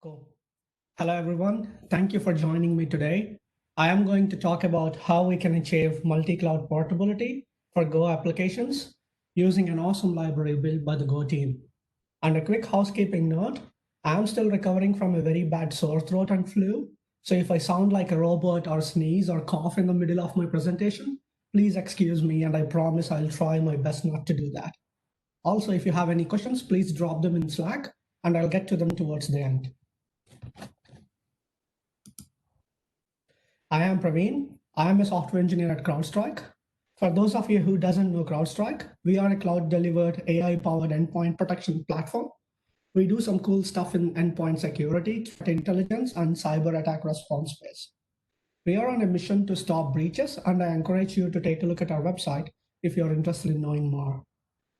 Cool. Hello, everyone. Thank you for joining me today. I am going to talk about how we can achieve multi-cloud portability for Go applications using an awesome library built by the Go team. And a quick housekeeping note, I am still recovering from a very bad sore throat and flu. So if I sound like a robot or sneeze or cough in the middle of my presentation, please excuse me, and I promise I'll try my best not to do that. Also, if you have any questions, please drop them in Slack and I'll get to them towards the end. I am Praveen. I am a software engineer at CrowdStrike. For those of you who doesn't know CrowdStrike, we are a cloud-delivered AI-powered endpoint protection platform. We do some cool stuff in endpoint security, threat intelligence, and cyber attack response space. We are on a mission to stop breaches, and I encourage you to take a look at our website if you're interested in knowing more.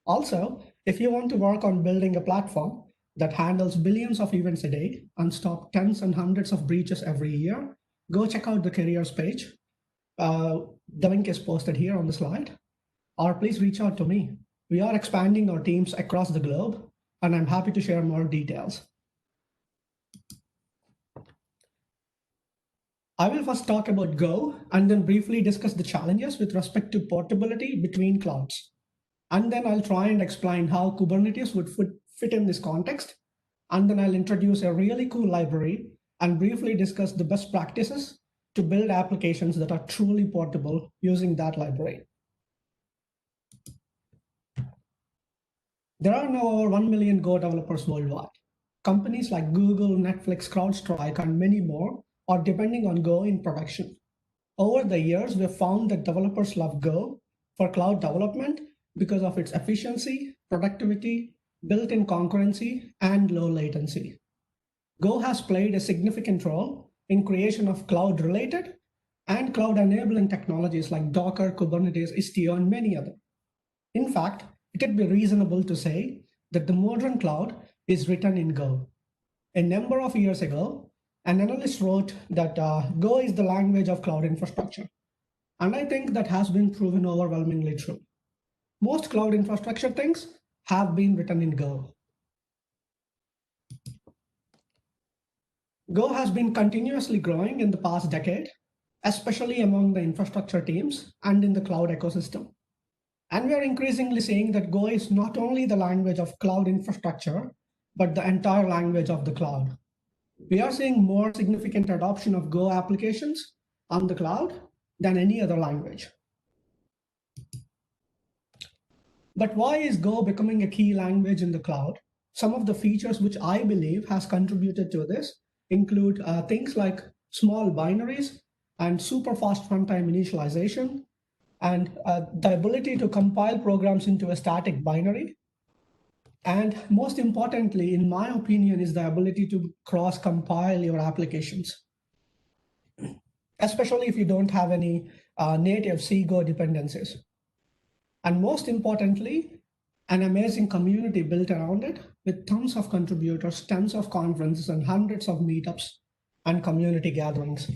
Also, if you want to work on building a platform that handles billions of events a day and stop tens and hundreds of breaches every year, go check out the careers page. The link is posted here on the slide, or please reach out to me. We are expanding our teams across the globe, and I'm happy to share more details. I will first talk about Go and then briefly discuss the challenges with respect to portability between clouds. And then I'll try and explain how Kubernetes would fit in this context. And then I'll introduce a really cool library and briefly discuss the best practices to build applications that are truly portable using that library. There are now over 1 million Go developers worldwide. Companies like Google, Netflix, CrowdStrike, and many more are depending on Go in production. Over the years, we've found that developers love Go for cloud development because of its efficiency, productivity, built-in concurrency, and low latency. Go has played a significant role in creation of cloud-related and cloud-enabling technologies like Docker, Kubernetes, Istio, and many others. In fact, it could be reasonable to say that the modern cloud is written in Go. A number of years ago, an analyst wrote that Go is the language of cloud infrastructure. And I think that has been proven overwhelmingly true. Most cloud infrastructure things have been written in Go. Go has been continuously growing in the past decade, especially among the infrastructure teams and in the cloud ecosystem. And we are increasingly seeing that Go is not only the language of cloud infrastructure, but the entire language of the cloud. We are seeing more significant adoption of Go applications on the cloud than any other language. But why is Go becoming a key language in the cloud? Some of the features which I believe has contributed to this include things like small binaries and super fast runtime initialization, and the ability to compile programs into a static binary. And most importantly, in my opinion, is the ability to cross-compile your applications, especially if you don't have any native C-Go dependencies. And most importantly, an amazing community built around it with tons of contributors, tons of conferences, and hundreds of meetups and community gatherings.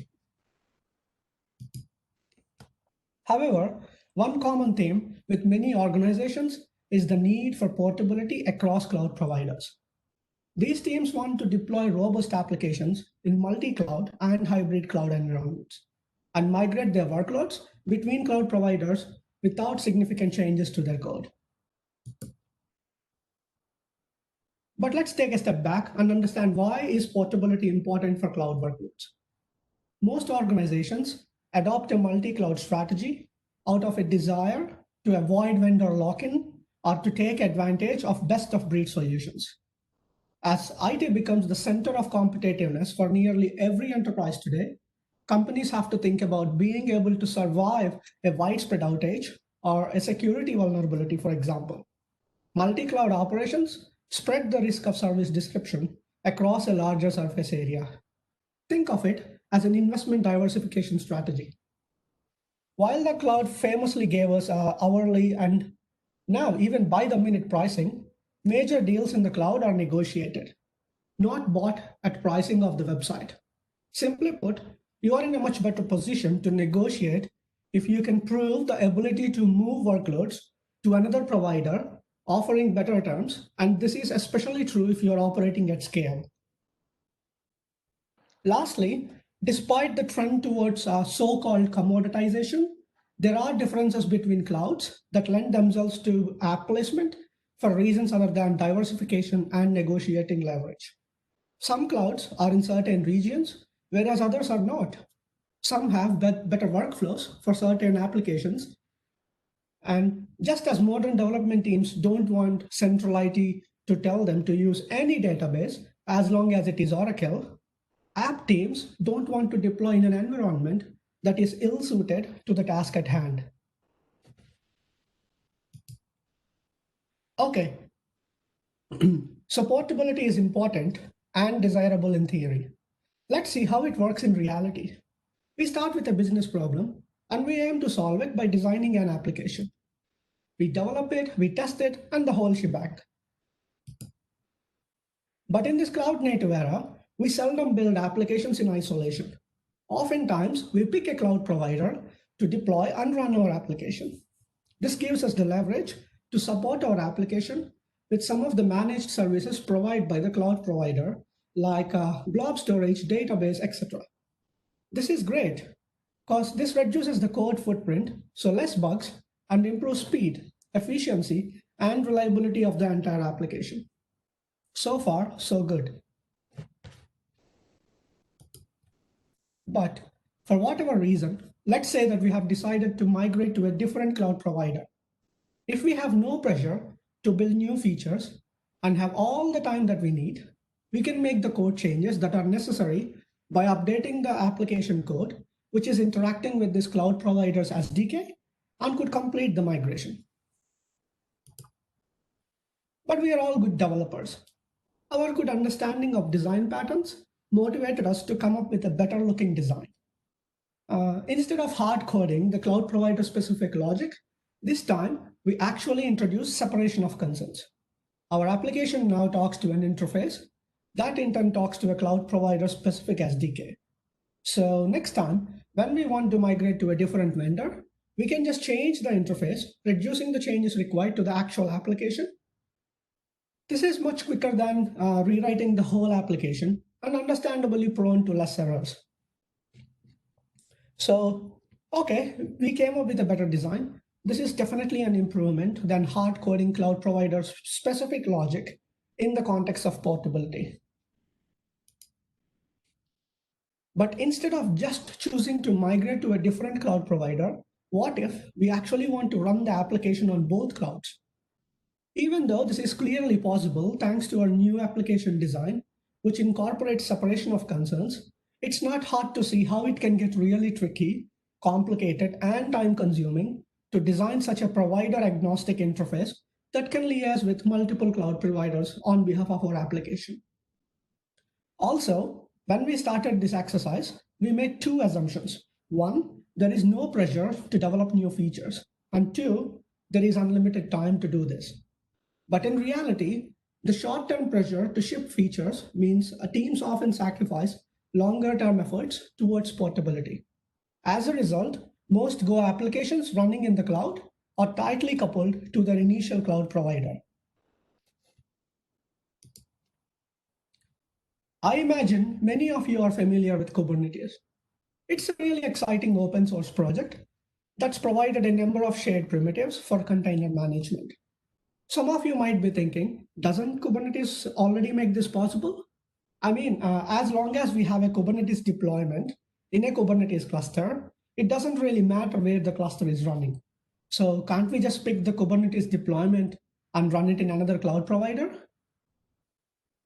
However, one common theme with many organizations is the need for portability across cloud providers. These teams want to deploy robust applications in multi-cloud and hybrid cloud environments and migrate their workloads between cloud providers without significant changes to their code. But let's take a step back and understand why is portability important for cloud workloads. Most organizations adopt a multi-cloud strategy out of a desire to avoid vendor lock-in or to take advantage of best-of-breed solutions. As IT becomes the center of competitiveness for nearly every enterprise today, companies have to think about being able to survive a widespread outage or a security vulnerability, for example. Multi-cloud operations spread the risk of service disruption across a larger surface area. Think of it as an investment diversification strategy. While the cloud famously gave us hourly and now even by the minute pricing, major deals in the cloud are negotiated, not bought at pricing of the website. Simply put, you are in a much better position to negotiate if you can prove the ability to move workloads to another provider offering better terms, and this is especially true if you're operating at scale. Lastly, despite the trend towards so-called commoditization, there are differences between clouds that lend themselves to app placement for reasons other than diversification and negotiating leverage. Some clouds are in certain regions, whereas others are not. Some have better workflows for certain applications. And just as modern development teams don't want central IT to tell them to use any database as long as it is Oracle, app teams don't want to deploy in an environment that is ill-suited to the task at hand. Okay, so portability is important and desirable in theory. Let's see how it works in reality. We start with a business problem and we aim to solve it by designing an application. We develop it, we test it, and the whole shebang. But in this cloud native era, we seldom build applications in isolation. Oftentimes, we pick a cloud provider to deploy and run our application. This gives us the leverage to support our application with some of the managed services provided by the cloud provider, like blob storage, database, etc. This is great because this reduces the code footprint, so less bugs, and improves speed, efficiency, and reliability of the entire application. So far, so good. But for whatever reason, let's say that we have decided to migrate to a different cloud provider. If we have no pressure to build new features and have all the time that we need, we can make the code changes that are necessary by updating the application code, which is interacting with this cloud provider's SDK, and could complete the migration. But we are all good developers. Our good understanding of design patterns motivated us to come up with a better looking design. Instead of hard coding the cloud provider specific logic, this time we actually introduce separation of concerns. Our application now talks to an interface that in turn talks to a cloud provider specific SDK. So next time, when we want to migrate to a different vendor, we can just change the interface, reducing the changes required to the actual application. This is much quicker than rewriting the whole application and understandably prone to less errors. So, okay, we came up with a better design. This is definitely an improvement than hard coding cloud providers' specific logic in the context of portability. But instead of just choosing to migrate to a different cloud provider, what if we actually want to run the application on both clouds? Even though this is clearly possible thanks to our new application design, which incorporates separation of concerns, it's not hard to see how it can get really tricky, complicated, and time-consuming to design such a provider-agnostic interface that can liaise with multiple cloud providers on behalf of our application. Also, when we started this exercise, we made two assumptions. One, there is no pressure to develop new features. And two, there is unlimited time to do this. But in reality, the short-term pressure to ship features means teams often sacrifice longer-term efforts towards portability. As a result, most Go applications running in the cloud are tightly coupled to their initial cloud provider. I imagine many of you are familiar with Kubernetes. It's a really exciting open source project that's provided a number of shared primitives for container management. Some of you might be thinking, doesn't Kubernetes already make this possible? I mean, as long as we have a Kubernetes deployment in a Kubernetes cluster, it doesn't really matter where the cluster is running. So can't we just pick the Kubernetes deployment and run it in another cloud provider?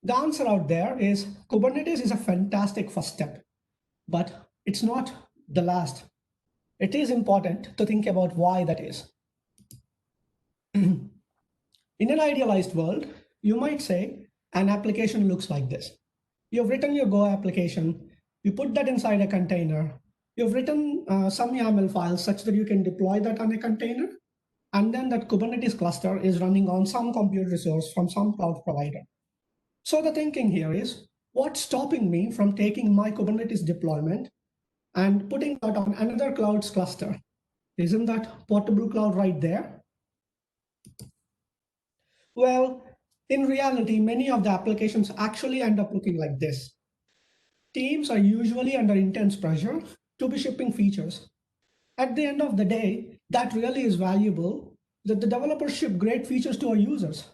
The answer out there is Kubernetes is a fantastic first step, but it's not the last. It is important to think about why that is. In an idealized world, you might say an application looks like this. You've written your Go application, you put that inside a container, you've written some YAML files such that you can deploy that on a container, and then that Kubernetes cluster is running on some compute resource from some cloud provider. So the thinking here is, what's stopping me from taking my Kubernetes deployment and putting that on another cloud's cluster? Isn't that portable cloud right there? Well, in reality, many of the applications actually end up looking like this. teams are usually under intense pressure to be shipping features. At the end of the day, that really is valuable that the developers ship great features to our users.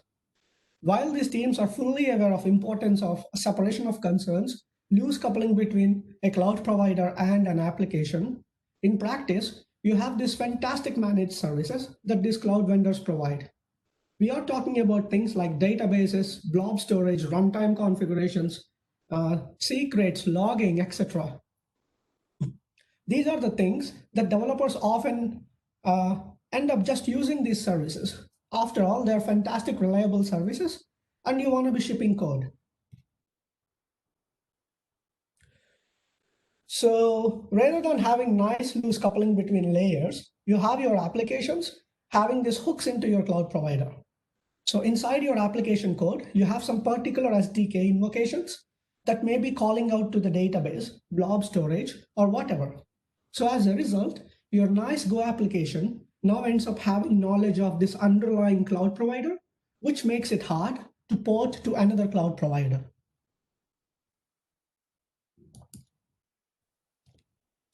While these teams are fully aware of importance of separation of concerns, loose coupling between a cloud provider and an application, in practice, you have these fantastic managed services that these cloud vendors provide. We are talking about things like databases, blob storage, runtime configurations, secrets, logging, etc. These are the things that developers often end up just using these services. After all, they're fantastic, reliable services, and you want to be shipping code. So rather than having nice loose coupling between layers, you have your applications having these hooks into your cloud provider. So inside your application code, you have some particular SDK invocations that may be calling out to the database, blob storage, or whatever. So as a result, your nice Go application now ends up having knowledge of this underlying cloud provider, which makes it hard to port to another cloud provider.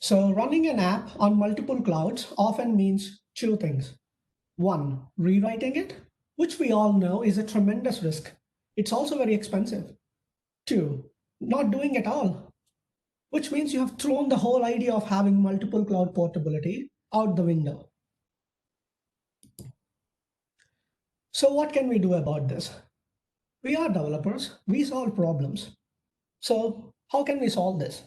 So running an app on multiple clouds often means two things. One, rewriting it, which we all know is a tremendous risk. It's also very expensive. Two, not doing it all, which means you have thrown the whole idea of having multiple cloud portability out the window. So what can we do about this? We are developers, we solve problems. So how can we solve this?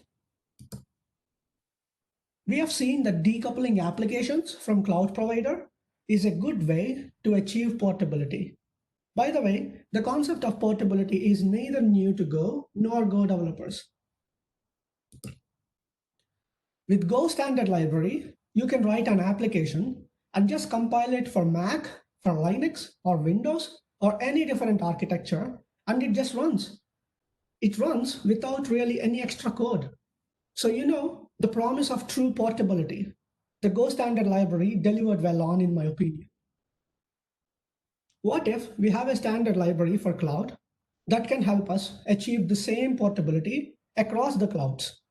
We have seen that decoupling applications from cloud provider is a good way to achieve portability. By the way, the concept of portability is neither new to Go nor Go developers. With Go standard library, you can write an application and just compile it for Mac, for Linux, or Windows, or any different architecture, and it just runs. It runs without really any extra code. So you know the promise of true portability. The Go standard library delivered well on, in my opinion. What if we have a standard library for cloud that can help us achieve the same portability across the clouds?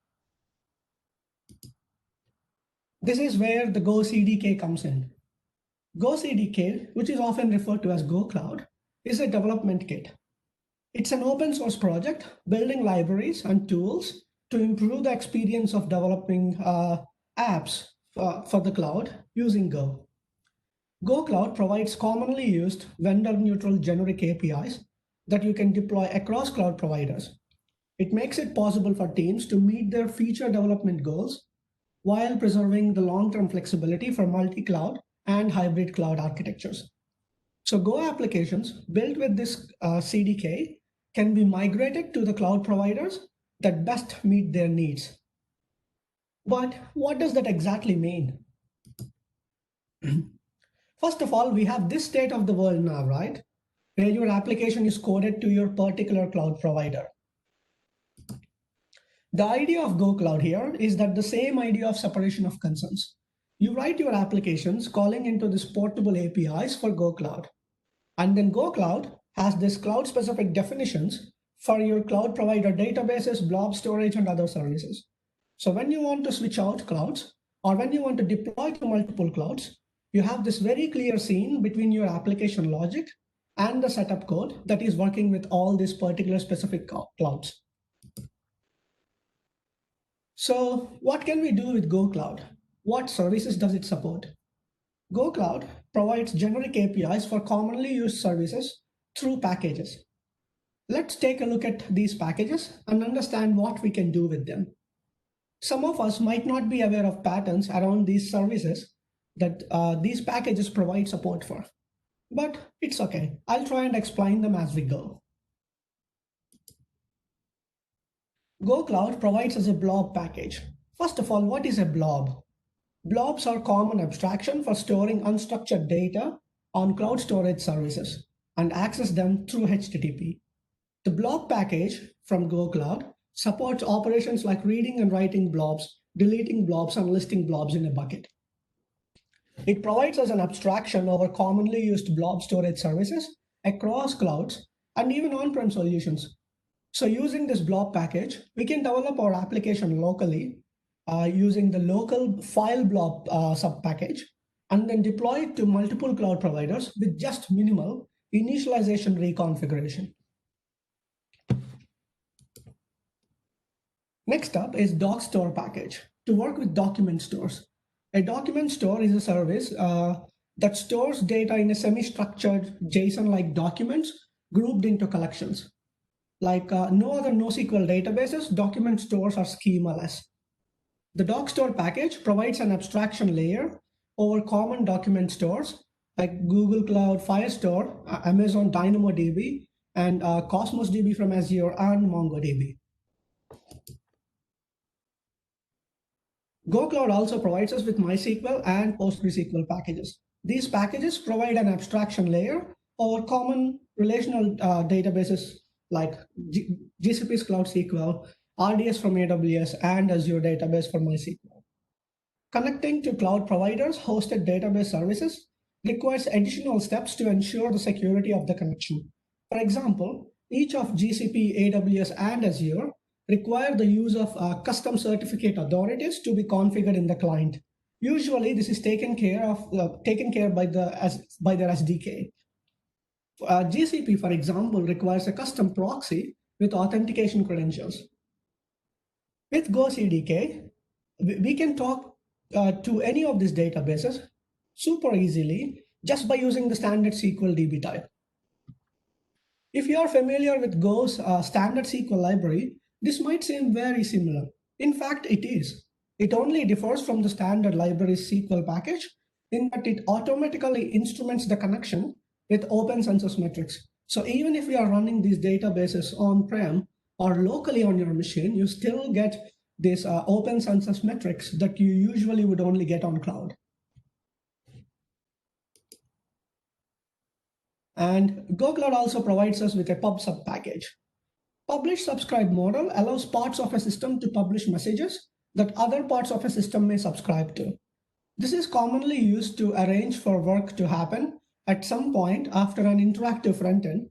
This is where the Go CDK comes in. Go CDK, which is often referred to as Go Cloud, is a development kit. It's an open source project building libraries and tools to improve the experience of developing apps for the cloud using Go. Go Cloud provides commonly used vendor-neutral generic APIs that you can deploy across cloud providers. It makes it possible for teams to meet their feature development goals while preserving the long-term flexibility for multi-cloud and hybrid cloud architectures. So Go applications built with this CDK can be migrated to the cloud providers that best meet their needs. But what does that exactly mean? First of all, we have this state of the world now, right? Where your application is coded to your particular cloud provider. The idea of Go Cloud here is that the same idea of separation of concerns. You write your applications calling into this portable APIs for Go Cloud. And then Go Cloud has this cloud-specific definitions for your cloud provider databases, blob storage, and other services. So when you want to switch out clouds, or when you want to deploy to multiple clouds, you have this very clear scene between your application logic and the setup code that is working with all these particular specific clouds. So what can we do with Go Cloud? What services does it support? Go Cloud provides generic APIs for commonly used services through packages. Let's take a look at these packages and understand what we can do with them. Some of us might not be aware of patterns around these services that these packages provide support for, but it's okay. I'll try and explain them as we go. Go Cloud provides us a blob package. First of all, what is a blob? Blobs are common abstraction for storing unstructured data on cloud storage services and access them through HTTP. The blob package from Go Cloud supports operations like reading and writing blobs, deleting blobs, and listing blobs in a bucket. It provides us an abstraction over commonly used blob storage services across clouds and even on-prem solutions. So using this blob package, we can develop our application locally using the local file blob sub package, and then deploy it to multiple cloud providers with just minimal initialization reconfiguration. Next up is doc store package to work with document stores. A document store is a service that stores data in a semi-structured JSON-like documents grouped into collections. Like no other NoSQL databases, document stores are schemaless. The doc store package provides an abstraction layer over common document stores like Google Cloud Firestore, Amazon DynamoDB, and Cosmos DB from Azure and MongoDB. GoCloud also provides us with MySQL and PostgreSQL packages. These packages provide an abstraction layer over common relational databases like GCP's Cloud SQL, RDS from AWS, and Azure Database for MySQL. Connecting to cloud providers' hosted database services requires additional steps to ensure the security of the connection. For example, each of GCP, AWS, and Azure require the use of custom certificate authorities to be configured in the client. Usually, this is taken care by their SDK. GCP, for example, requires a custom proxy with authentication credentials. With GoCDK, we can talk to any of these databases super easily just by using the standard SQL DB type. If you are familiar with Go's standard SQL library, this might seem very similar. In fact, it is. It only differs from the standard library SQL package in that it automatically instruments the connection with open census metrics. So even if you are running these databases on-prem or locally on your machine, you still get these open census metrics that you usually would only get on cloud. And GoCloud also provides us with a pub/sub package. Publish subscribe model allows parts of a system to publish messages that other parts of a system may subscribe to. This is commonly used to arrange for work to happen at some point after an interactive frontend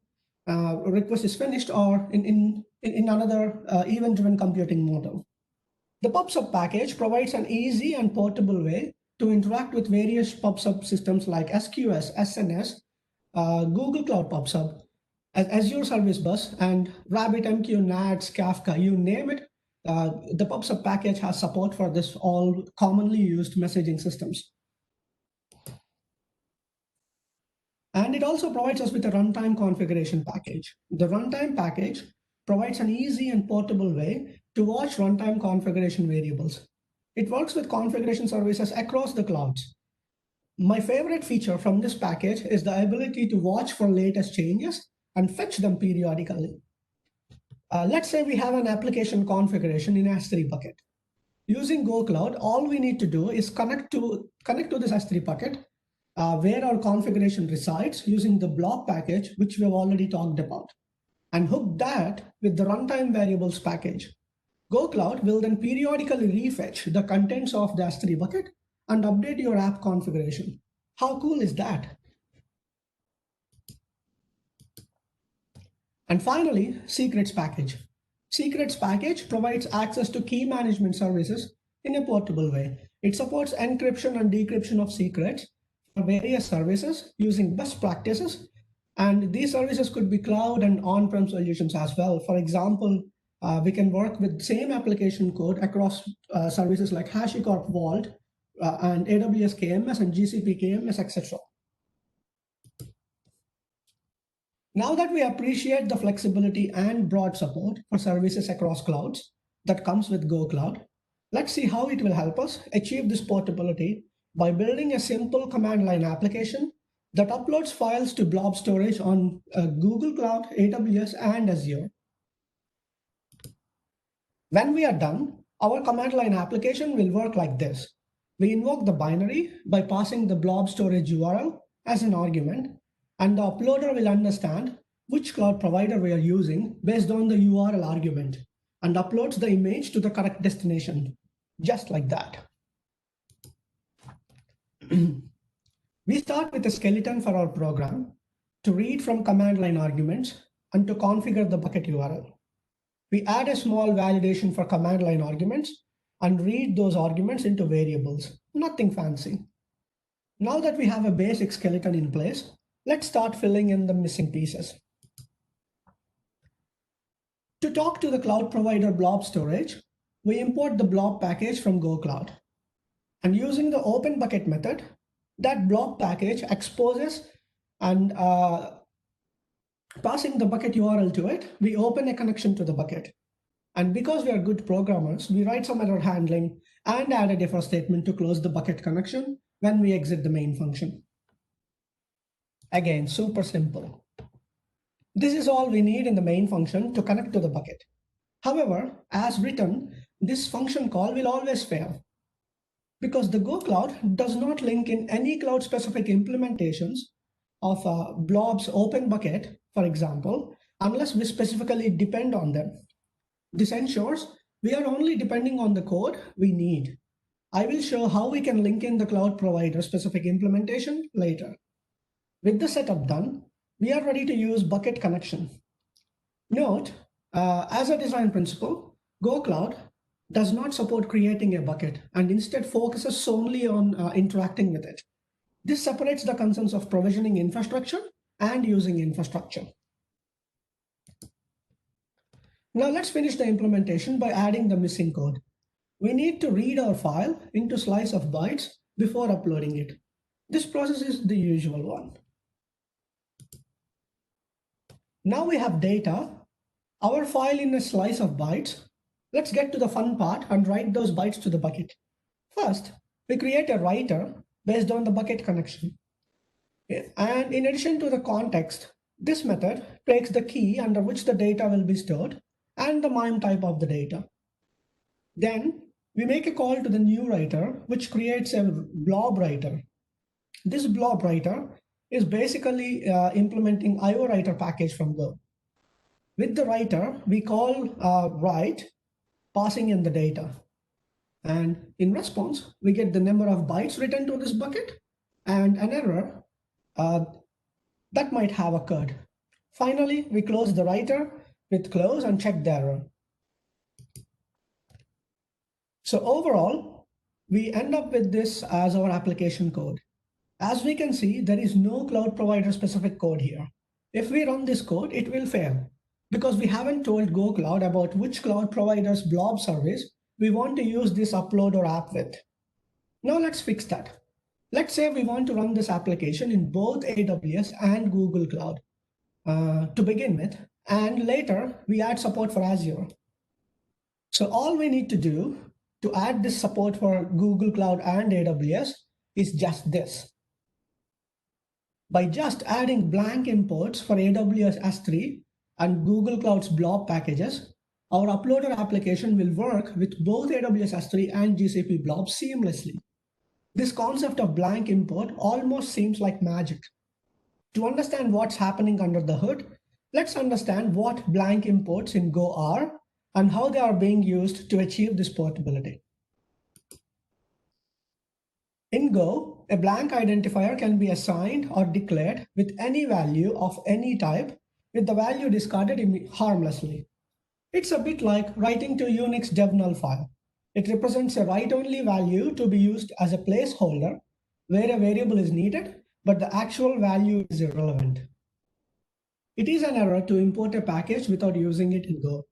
request is finished or in another event-driven computing model. The pub/sub package provides an easy and portable way to interact with various pub/sub systems like SQS, SNS, Google Cloud PubSub, Azure Service Bus, and RabbitMQ, NATS, Kafka, you name it. The PubSub package has support for this all commonly used messaging systems. And it also provides us with a runtime configuration package. The runtime package provides an easy and portable way to watch runtime configuration variables. It works with configuration services across the clouds. My favorite feature from this package is the ability to watch for latest changes and fetch them periodically. Let's say we have an application configuration in S3 bucket. Using GoCloud, all we need to do is connect to this S3 bucket where our configuration resides using the blob package, which we have already talked about, and hook that with the runtime variables package. GoCloud will then periodically refetch the contents of the S3 bucket and update your app configuration. How cool is that? And finally, Secrets package. Secrets package provides access to key management services in a portable way. It supports encryption and decryption of secrets for various services using best practices. And these services could be cloud and on-prem solutions as well. For example, we can work with same application code across services like HashiCorp Vault and AWS KMS and GCP KMS, etc. Now that we appreciate the flexibility and broad support for services across clouds that comes with GoCloud, let's see how it will help us achieve this portability by building a simple command line application that uploads files to blob storage on Google Cloud, AWS, and Azure. When we are done, our command line application will work like this. We invoke the binary by passing the blob storage URL as an argument, and the uploader will understand which cloud provider we are using based on the URL argument and uploads the image to the correct destination, just like that. We start with a skeleton for our program to read from command line arguments and to configure the bucket URL. we add a small validation for command line arguments and read those arguments into variables. Nothing fancy. Now that we have a basic skeleton in place, let's start filling in the missing pieces. To talk to the cloud provider blob storage, we import the blob package from GoCloud. And using the open bucket method, that blob package exposes and passing the bucket URL to it, we open a connection to the bucket. And because we are good programmers, we write some error handling and add a defer statement to close the bucket connection when we exit the main function. Again, super simple. This is all we need in the main function to connect to the bucket. However, as written, this function call will always fail because the GoCloud does not link in any cloud-specific implementations of Blob's open bucket, for example, unless we specifically depend on them. This ensures we are only depending on the code we need. I will show how we can link in the cloud provider specific implementation later. With the setup done, we are ready to use bucket connection. Note, as a design principle, GoCloud does not support creating a bucket and instead focuses solely on interacting with it. This separates the concerns of provisioning infrastructure and using infrastructure. Now let's finish the implementation by adding the missing code. We need to read our file into slice of bytes before uploading it. This process is the usual one. Now we have data, our file in a slice of bytes. Let's get to the fun part and write those bytes to the bucket. First, we create a writer based on the bucket connection. And in addition to the context, this method takes the key under which the data will be stored and the MIME type of the data. Then we make a call to the new writer, which creates a blob writer. This blob writer is basically implementing IO writer package from Go. With the writer, we call write, passing in the data. And in response, we get the number of bytes written to this bucket and an error that might have occurred. Finally, we close the writer with close and check the error. So overall, we end up with this as our application code. As we can see, there is no cloud provider specific code here. If we run this code, it will fail because we haven't told GoCloud about which cloud provider's blob service we want to use this upload or app with. Now let's fix that. Let's say we want to run this application in both AWS and Google Cloud to begin with, and later we add support for Azure. So all we need to do to add this support for Google Cloud and AWS is just this. By just adding blank imports for AWS S3 and Google Cloud's blob packages, our uploader application will work with both AWS S3 and GCP blobs seamlessly. This concept of blank import almost seems like magic. To understand what's happening under the hood, let's understand what blank imports in Go are and how they are being used to achieve this portability. In Go, a blank identifier can be assigned or declared with any value of any type, with the value discarded harmlessly. It's a bit like writing to Unix dev null file. It represents a write-only value to be used as a placeholder where a variable is needed, but the actual value is irrelevant. It is an error to import a package without using it in Go.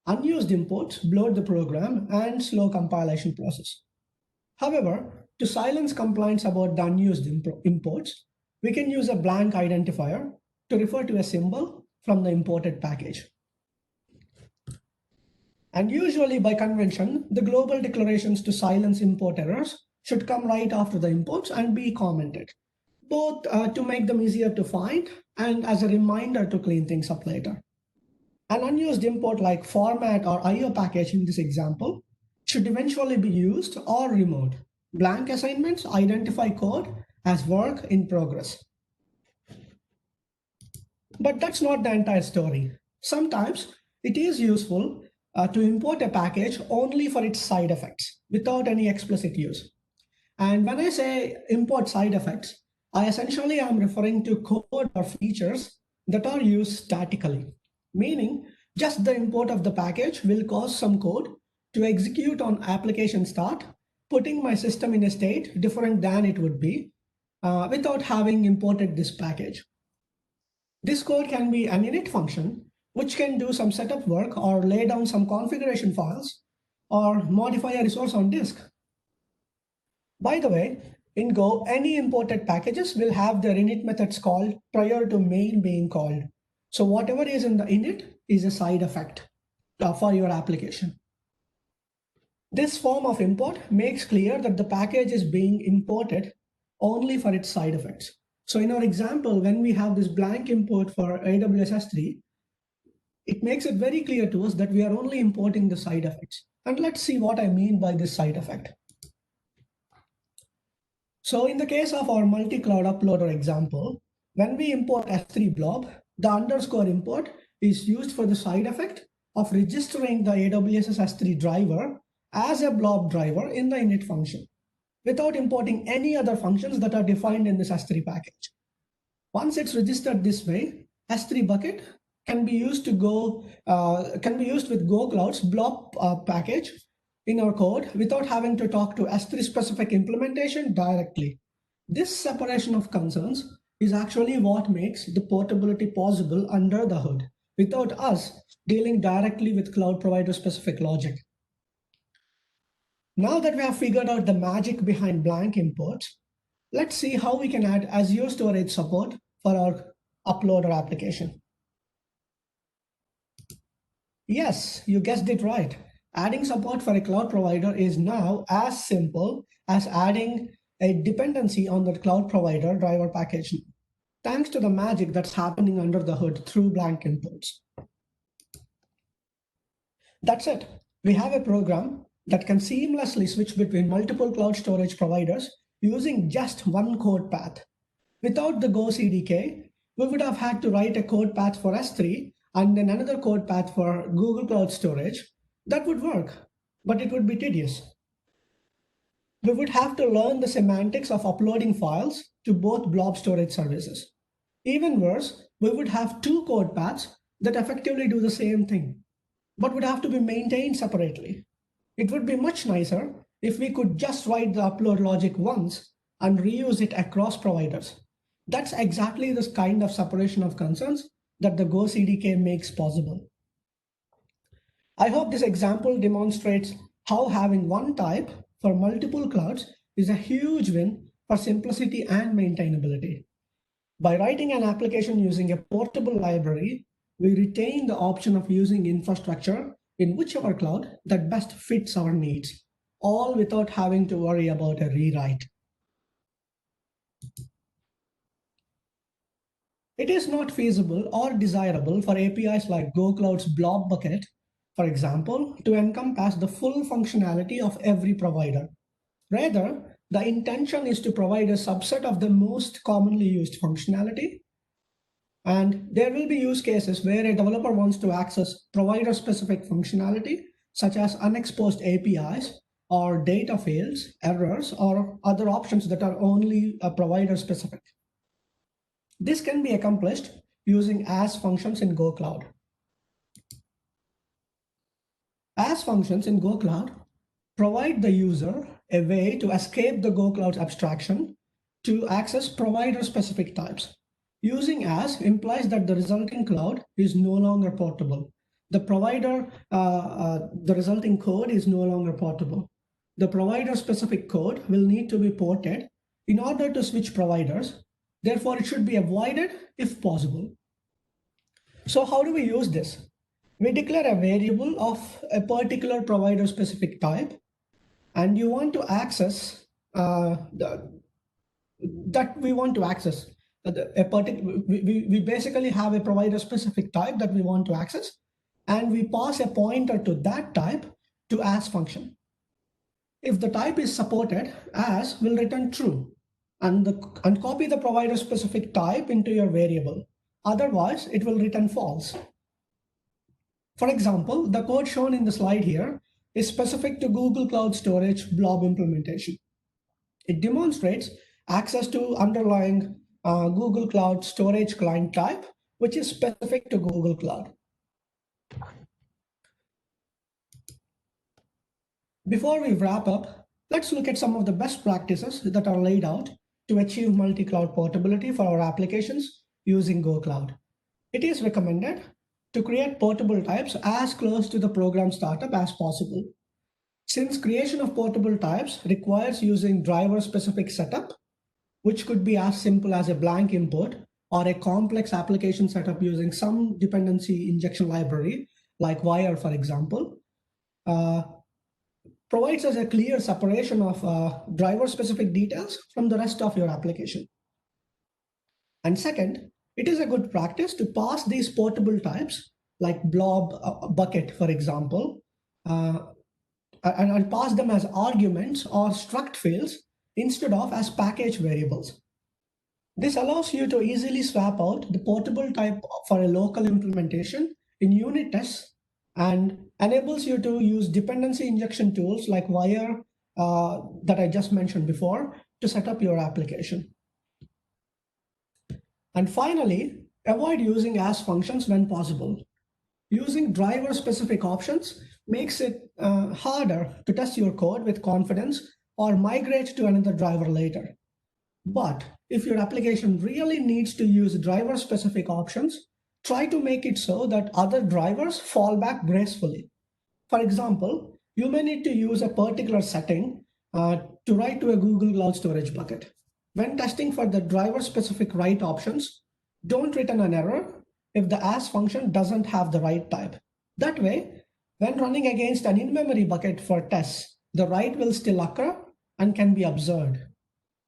Unused imports bloat the program and slow compilation process. However, to silence complaints about the unused imports, we can use a blank identifier to refer to a symbol from the imported package. And usually by convention, the global declarations to silence import errors should come right after the imports and be commented, both to make them easier to find and as a reminder to clean things up later. An unused import like format or IO package in this example should eventually be used or removed. Blank assignments identify code as work in progress. But that's not the entire story. Sometimes it is useful to import a package only for its side effects without any explicit use. And when I say import side effects, I essentially am referring to code or features that are used statically, meaning Just the import of the package will cause some code to execute on application start, putting my system in a state different than it would be without having imported this package. This code can be an init function, which can do some setup work or lay down some configuration files or modify a resource on disk. By the way, in Go, any imported packages will have their init methods called prior to main being called. So whatever is in the init is a side effect for your application. This form of import makes clear that the package is being imported only for its side effects. So in our example, when we have this blank import for AWS S3, it makes it very clear to us that we are only importing the side effects. And let's see what I mean by this side effect. So in the case of our multi-cloud uploader example, when we import S3 blob, the underscore import is used for the side effect of registering the AWS S3 driver as a blob driver in the init function, without importing any other functions that are defined in this S3 package. Once it's registered this way, S3 bucket can be used with Go Cloud's blob package in our code without having to talk to S3 specific implementation directly. This separation of concerns is actually what makes the portability possible under the hood, without us dealing directly with cloud provider specific logic. Now that we have figured out the magic behind blank imports, let's see how we can add Azure storage support for our uploader application. Yes, you guessed it right. Adding support for a cloud provider is now as simple as adding a dependency on the cloud provider driver package, thanks to the magic that's happening under the hood through blank imports. That's it. We have a program that can seamlessly switch between multiple cloud storage providers using just one code path. Without the Go CDK, we would have had to write a code path for S3 and then another code path for Google Cloud Storage. That would work, but it would be tedious. We would have to learn the semantics of uploading files to both blob storage services. Even worse, we would have two code paths that effectively do the same thing, but would have to be maintained separately. It would be much nicer if we could just write the upload logic once and reuse it across providers. That's exactly this kind of separation of concerns that the Go CDK makes possible. I hope this example demonstrates how having one type for multiple clouds is a huge win for simplicity and maintainability. By writing an application using a portable library, we retain the option of using infrastructure in whichever cloud that best fits our needs, all without having to worry about a rewrite. It is not feasible or desirable for APIs like Go Cloud's blob bucket, for example, to encompass the full functionality of every provider. Rather, the intention is to provide a subset of the most commonly used functionality. And there will be use cases where a developer wants to access provider-specific functionality, such as unexposed APIs or data fields, errors, or other options that are only provider-specific. This can be accomplished using as functions in Go Cloud. As functions in Go Cloud provide the user a way to escape the Go Cloud's abstraction to access provider-specific types. Using as implies that the resulting cloud is no longer portable. The resulting code is no longer portable. The provider-specific code will need to be ported in order to switch providers. Therefore, it should be avoided if possible. So how do we use this? We declare a variable of a particular provider-specific type, and you want to access we basically have a provider-specific type that we want to access, and we pass a pointer to that type to as function. If the type is supported, as will return true, and copy the provider-specific type into your variable. Otherwise, it will return false. For example, the code shown in the slide here is specific to Google Cloud Storage blob implementation. It demonstrates access to underlying Google Cloud Storage client type, which is specific to Google Cloud. Before we wrap up, let's look at some of the best practices that are laid out to achieve multi-cloud portability for our applications using GoCloud. It is recommended to create portable types as close to the program startup as possible. Since creation of portable types requires using driver-specific setup, which could be as simple as a blank import or a complex application setup using some dependency injection library, like Wire, for example, uh, provides us a clear separation of driver-specific details from the rest of your application. And second, it is a good practice to pass these portable types, like blob bucket, for example, uh, and pass them as arguments or struct fields instead of as package variables. This allows you to easily swap out the portable type for a local implementation in unit tests and enables you to use dependency injection tools like Wire that I just mentioned before to set up your application. And finally, avoid using as functions when possible. Using driver-specific options makes it harder to test your code with confidence or migrate to another driver later. But if your application really needs to use driver-specific options, try to make it so that other drivers fall back gracefully. For example, you may need to use a particular setting to write to a Google Cloud Storage bucket. When testing for the driver-specific write options, don't return an error if the as function doesn't have the right type. That way, when running against an in-memory bucket for tests, the write will still occur and can be observed.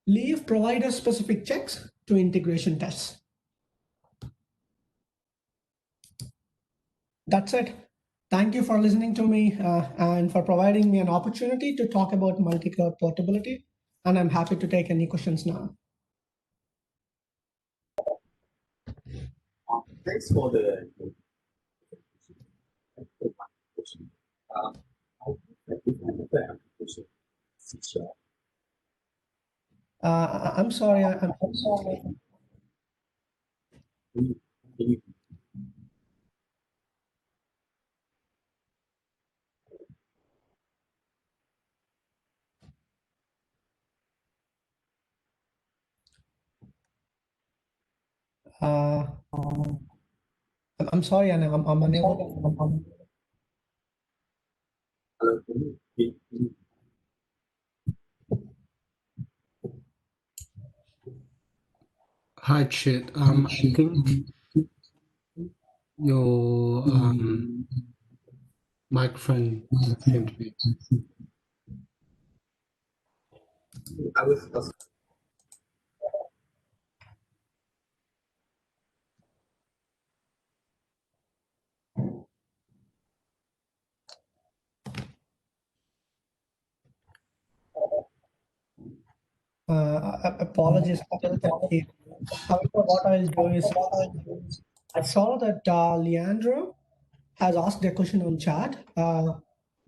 Leave provider-specific checks to integration tests. That's it. Thank you for listening to me and for providing me an opportunity to talk about multi-cloud portability. And I'm happy to take any questions now. Thanks for the I'm sorry. I'm sorry. I'm sorry, Anna. I'm unable. Hi, Chit. I think your microphone seemed to be. Apologies. However, what I'll do is I saw that Leandro has asked a question on chat.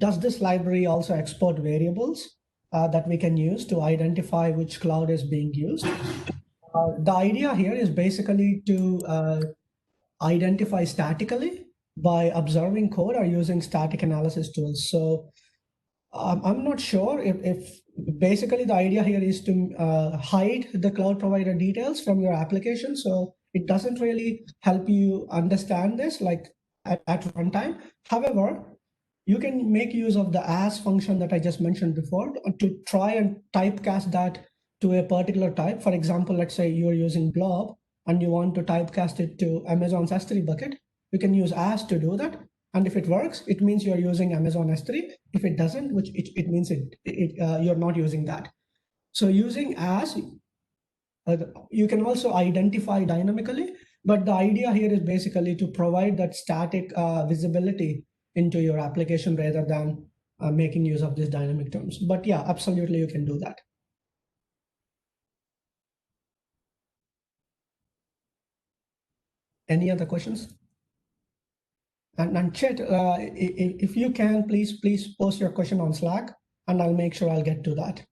Does this library also export variables that we can use to identify which cloud is being used? The idea here is basically to identify statically by observing code or using static analysis tools. So I'm not sure if basically the idea here is to hide the cloud provider details from your application. So it doesn't really help you understand this like at runtime. However, you can make use of the as function that I just mentioned before to try and typecast that to a particular type. For example, let's say you're using blob and you want to typecast it to Amazon's S3 bucket. You can use as to do that. And if it works, it means you're using Amazon S3. If it doesn't, which it means you're not using that. So using as, you can also identify dynamically, but the idea here is basically to provide that static visibility into your application rather than making use of these dynamic terms. But yeah, absolutely, you can do that. Any other questions? And Chet, if you can, please post your question on Slack, and I'll make sure I'll get to that.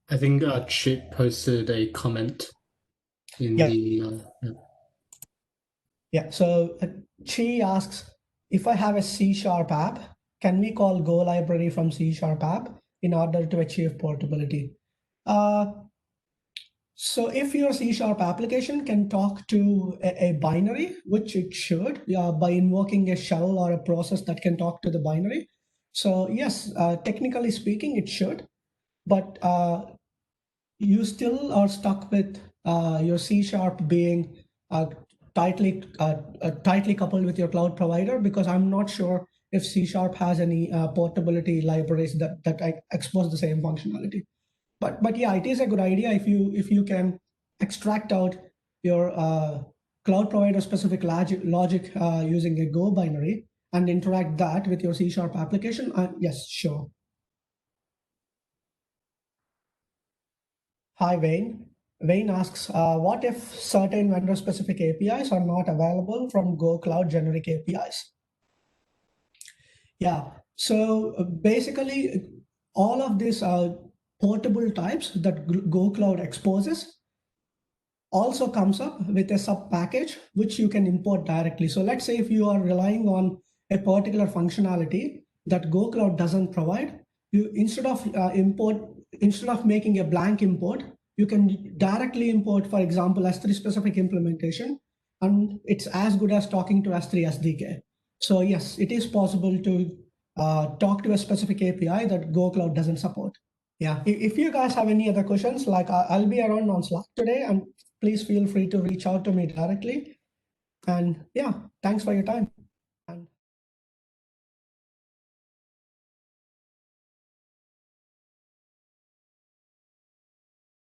I think Chit posted a comment in the. Yeah, so Chi asks, if I have a C# app, can we call Go library from C# app in order to achieve portability? So if your C# application can talk to a binary, which it should, by invoking a shell or a process that can talk to the binary. So yes, technically speaking, it should, but you still are stuck with your C# being tightly coupled with your cloud provider, because I'm not sure if C# has any portability libraries that expose the same functionality. But yeah, it is a good idea if you can extract out your cloud provider specific logic using a Go binary and interact that with your C# application. Yes, sure. Hi, Wayne. Wayne asks, what if certain vendor-specific APIs are not available from Go Cloud generic APIs? Yeah, so basically, all of these portable types that Go Cloud exposes also comes up with a sub package which you can import directly. So let's say if you are relying on a particular functionality that Go Cloud doesn't provide, you instead of making a blank import, you can directly import, for example, S3 specific implementation, and it's as good as talking to S3 SDK. So yes, it is possible to talk to a specific API that Go Cloud doesn't support. Yeah, if you guys have any other questions, like I'll be around on Slack today, and please feel free to reach out to me directly. And yeah, thanks for your time.